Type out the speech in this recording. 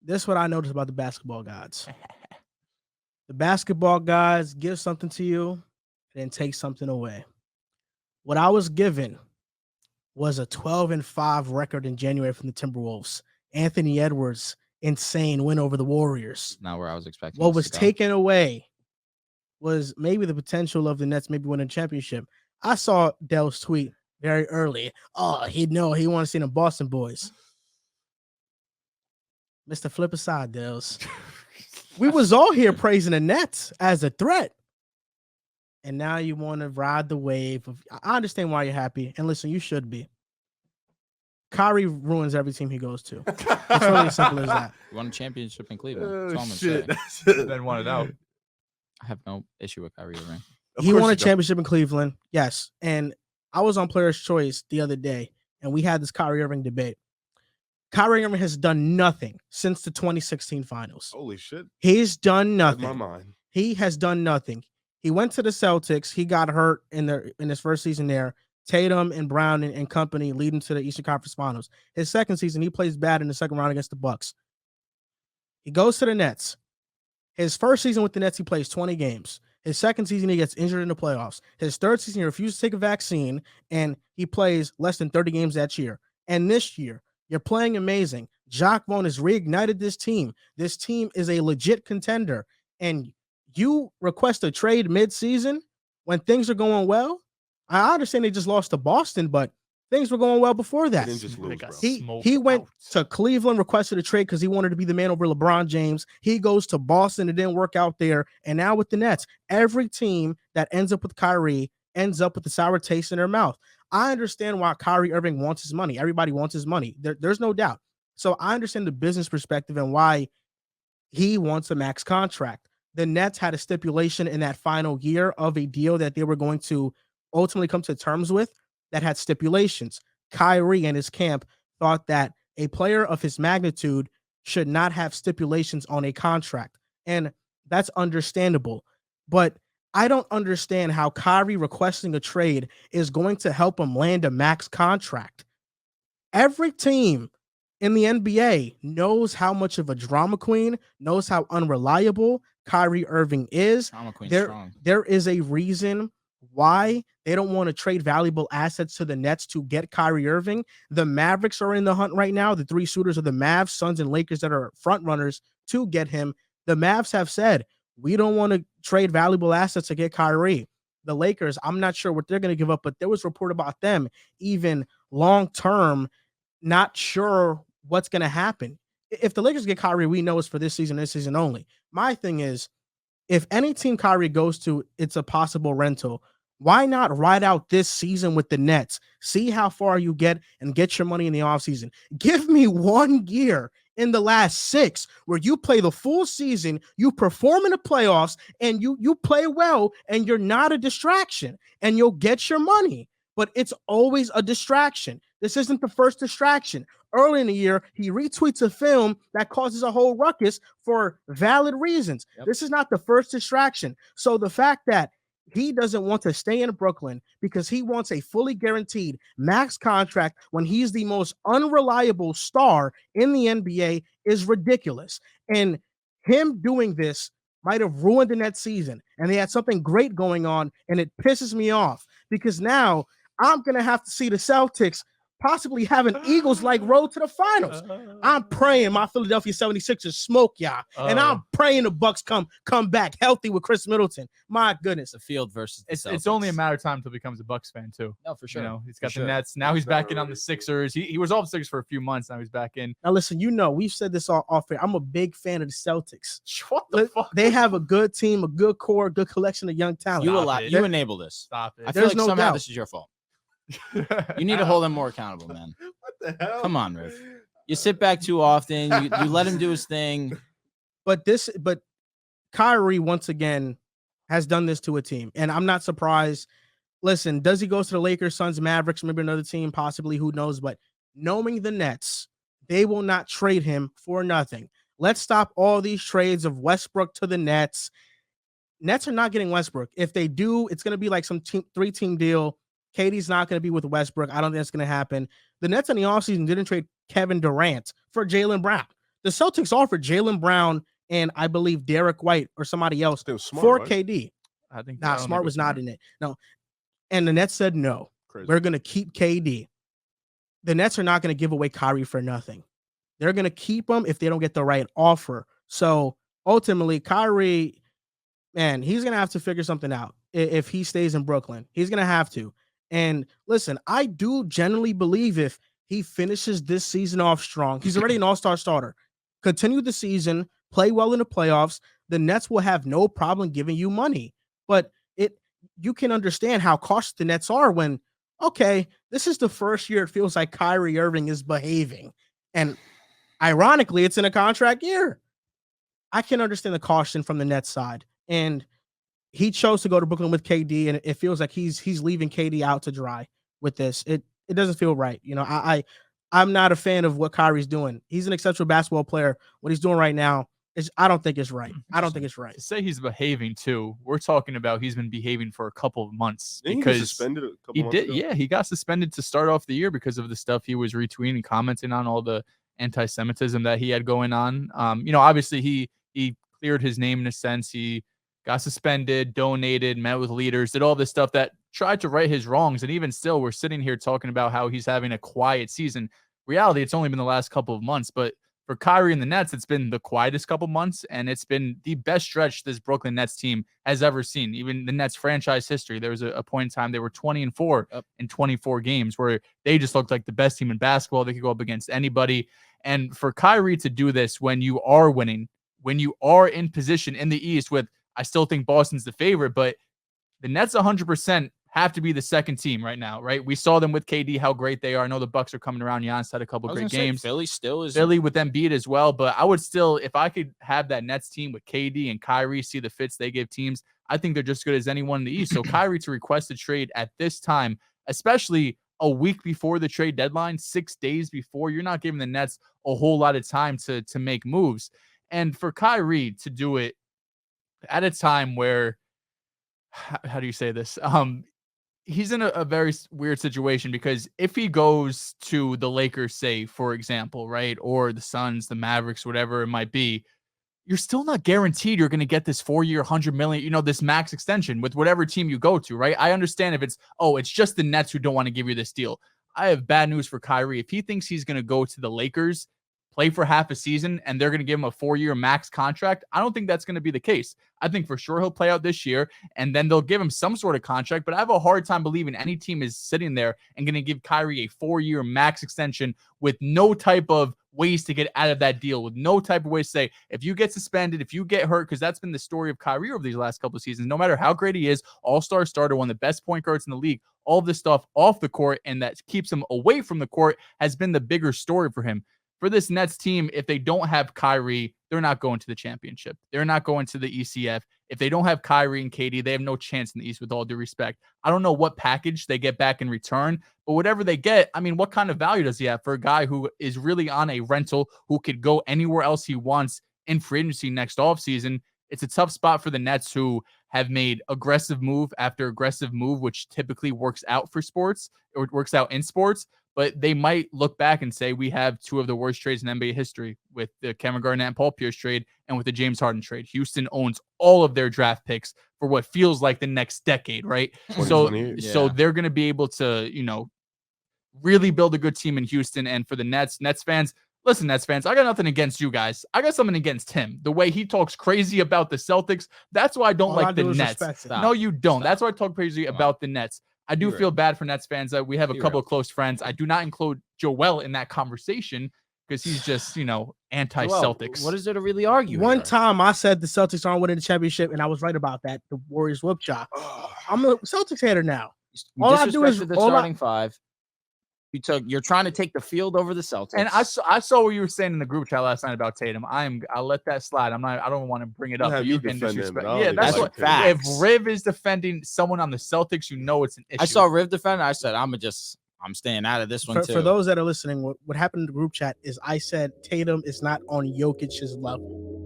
This is what I noticed about the basketball gods. The basketball gods give something to you and then take something away. What I was given was a 12-5 record in January from the Timberwolves. Anthony Edwards, insane win over the Warriors. Not where I was expecting. What was taken away was maybe the potential of the Nets maybe winning a championship. I saw Dehls tweet very early. Oh, he want to see the Boston boys. Mr. Flip aside, Dehls. We was all here praising the Nets as a threat. And now you want to ride the wave of. I understand why you're happy. And listen, you should be. Kyrie ruins every team he goes to. It's really as simple as that. He won a championship in Cleveland. That's all I'm Shit. saying. Then won it out. I have no issue with Kyrie Irving. He won a championship in Cleveland. Yes. And I was on Player's Choice the other day, and we had this Kyrie Irving debate. Kyrie Irving has done nothing since the 2016 finals. Holy shit. He's done nothing. My mind. He has done nothing. He went to the Celtics. He got hurt in his first season there. Tatum and Brown and company leading to the Eastern Conference Finals. His second season, he plays bad in the second round against the Bucks. He goes to the Nets. His first season with the Nets, he plays 20 games. His second season, he gets injured in the playoffs. His third season, he refuses to take a vaccine, and he plays less than 30 games that year. And this year, you're playing amazing. Jacques Vaughn has reignited this team. This team is a legit contender. And you request a trade mid-season when things are going well? I understand they just lost to Boston, but things were going well before that. They didn't just lose, bro. He went to Cleveland, requested a trade because he wanted to be the man over LeBron James. He goes to Boston. It didn't work out there. And now with the Nets, every team that ends up with Kyrie ends up with the sour taste in their mouth. I understand why Kyrie Irving wants his money. Everybody wants his money. There's no doubt. So I understand the business perspective and why he wants a max contract. The Nets had a stipulation in that final year of a deal that they were going to ultimately come to terms with that had stipulations. Kyrie and his camp thought that a player of his magnitude should not have stipulations on a contract. And that's understandable. But I don't understand how Kyrie requesting a trade is going to help him land a max contract. Every team in the NBA knows how much of a drama queen, knows how unreliable Kyrie Irving is. Drama queen's strong. There is a reason why they don't want to trade valuable assets to the Nets to get Kyrie Irving. The Mavericks are in the hunt right now. The three suitors are the Mavs, Suns, and Lakers that are front runners to get him. The Mavs have said, we don't want to trade valuable assets to get Kyrie. The Lakers, I'm not sure what they're going to give up, but there was report about them even long-term, not sure what's going to happen. If the Lakers get Kyrie, we know it's for this season only. My thing is, if any team Kyrie goes to, it's a possible rental. Why not ride out this season with the Nets? See how far you get and get your money in the offseason. Give me 1 year in the last 6 where you play the full season, you perform in the playoffs, and you play well, and you're not a distraction, and you'll get your money. But it's always a distraction. This isn't the first distraction. Early in the year, he retweets a film that causes a whole ruckus for valid reasons. Yep. This is not the first distraction. So the fact that he doesn't want to stay in Brooklyn because he wants a fully guaranteed max contract when he's the most unreliable star in the NBA is ridiculous. And him doing this might have ruined the Nets season. And they had something great going on, and it pisses me off because now I'm going to have to see the Celtics possibly have an Eagles-like road to the finals. I'm praying my Philadelphia 76ers smoke y'all. And I'm praying the Bucks come back healthy with Chris Middleton. My goodness. The field versus the Celtics. It's only a matter of time until he becomes a Bucks fan, too. No, for sure. You know, he's got the Nets. Now he's back in on the Sixers. He was off the Sixers for a few months. Now he's back in. Now, listen, we've said this all off air. I'm a big fan of the Celtics. What the fuck? They have a good team, a good core, a good collection of young talent. You enable this. Stop it. I feel like somehow this is your fault. You need to hold him more accountable, man. What the hell? Come on, Riff. You sit back too often. You let him do his thing. But Kyrie once again has done this to a team, and I'm not surprised. Listen, does he go to the Lakers, Suns, Mavericks, maybe another team, possibly? Who knows? But knowing the Nets, they will not trade him for nothing. Let's stop all these trades of Westbrook to the Nets. Nets are not getting Westbrook. If they do, it's going to be like some 3-team deal. Katie's not going to be with Westbrook. I don't think that's going to happen. The Nets in the offseason didn't trade Kevin Durant for Jaylen Brown. The Celtics offered Jaylen Brown and I believe Derek White or somebody else It was Smart, for right? KD. I think Nah, I don't Smart think it was not in it. No. And the Nets said no. Crazy. We're going to keep KD. The Nets are not going to give away Kyrie for nothing. They're going to keep him if they don't get the right offer. So ultimately, Kyrie, man, he's going to have to figure something out if he stays in Brooklyn. He's going to have to. And listen, I do generally believe if he finishes this season off strong, he's already an all-star starter. Continue the season, play well in the playoffs, the Nets will have no problem giving you money. But you can understand how cautious the Nets are when, okay, this is the first year it feels like Kyrie Irving is behaving. And ironically, it's in a contract year. I can understand the caution from the Nets side. And he chose to go to Brooklyn with KD, and it feels like he's leaving KD out to dry with this. It doesn't feel right. You know, I'm not a fan of what Kyrie's doing. He's an exceptional basketball player. What he's doing right now I don't think it's right. I don't think it's right. To say he's behaving too, we're talking about he's been behaving for a couple of months. Didn't because he get suspended a couple he months did. ago? Yeah, he got suspended to start off the year because of the stuff he was retweeting and commenting on, all the anti-Semitism that he had going on. Obviously he cleared his name in a sense. He got suspended, donated, met with leaders, did all this stuff that tried to right his wrongs. And even still, we're sitting here talking about how he's having a quiet season. Reality, it's only been the last couple of months, but for Kyrie and the Nets, it's been the quietest couple months, and it's been the best stretch this Brooklyn Nets team has ever seen. Even the Nets franchise history, there was a point in time they were 20-4 in 24 games where they just looked like the best team in basketball. They could go up against anybody. And for Kyrie to do this when you are winning, when you are in position in the East with, I still think Boston's the favorite, but the Nets 100% have to be the second team right now, right? We saw them with KD, how great they are. I know the Bucks are coming around. Giannis had a couple great games. Philly still is. Philly with Embiid as well, but I would still, if I could have that Nets team with KD and Kyrie, see the fits they give teams, I think they're just good as anyone in the East. So Kyrie to request a trade at this time, especially a week before the trade deadline, 6 days before, you're not giving the Nets a whole lot of time to make moves. And for Kyrie to do it at a time where, how do you say this? He's in a very weird situation because if he goes to the Lakers, say, for example, right, or the Suns, the Mavericks, whatever it might be, you're still not guaranteed you're going to get this 4-year, $100 million, this max extension with whatever team you go to, right? I understand if it's just the Nets who don't want to give you this deal. I have bad news for Kyrie. If he thinks he's going to go to the Lakers, play for half a season, and they're going to give him a 4-year max contract, I don't think that's going to be the case. I think for sure he'll play out this year, and then they'll give him some sort of contract, but I have a hard time believing any team is sitting there and going to give Kyrie a 4-year max extension with no type of ways to get out of that deal, with no type of ways to say, if you get suspended, if you get hurt, because that's been the story of Kyrie over these last couple of seasons, no matter how great he is, all-star starter, one of the best point guards in the league, all of this stuff off the court and that keeps him away from the court has been the bigger story for him. For this Nets team, if they don't have Kyrie, they're not going to the championship. They're not going to the ECF. If they don't have Kyrie and KD, they have no chance in the East, with all due respect. I don't know what package they get back in return, but whatever they get, I mean, what kind of value does he have for a guy who is really on a rental, who could go anywhere else he wants in free agency next offseason? It's a tough spot for the Nets, who have made aggressive move after aggressive move, which typically works out for sports, or it works out in sports. But they might look back and say, we have two of the worst trades in NBA history, with the Cameron Garnett and Paul Pierce trade and with the James Harden trade. Houston owns all of their draft picks for what feels like the next decade, right? So they're going to be able to, really build a good team in Houston. And for the Nets fans, listen, Nets fans, I got nothing against you guys. I got something against him. The way he talks crazy about the Celtics, that's why I don't like the Nets. No, you don't. That's why I talk crazy about the Nets. I do feel bad for Nets fans. We have a couple of close friends. I do not include Joel in that conversation because he's just, anti-Celtics. What is there to really argue? One time I said the Celtics aren't winning the championship, and I was right about that. The Warriors whooped y'all. I'm a Celtics hater now. All I do is the starting five. You're trying to take the field over the Celtics. And I saw what you were saying in the group chat last night about Tatum. I'll let that slide. I don't want to bring it up. But you can disrespect. Yeah, that's what. If Riv is defending someone on the Celtics, it's an issue. I saw Riv defend. I said, I'm staying out of this one too. For those that are listening, what happened in the group chat is I said Tatum is not on Jokic's level.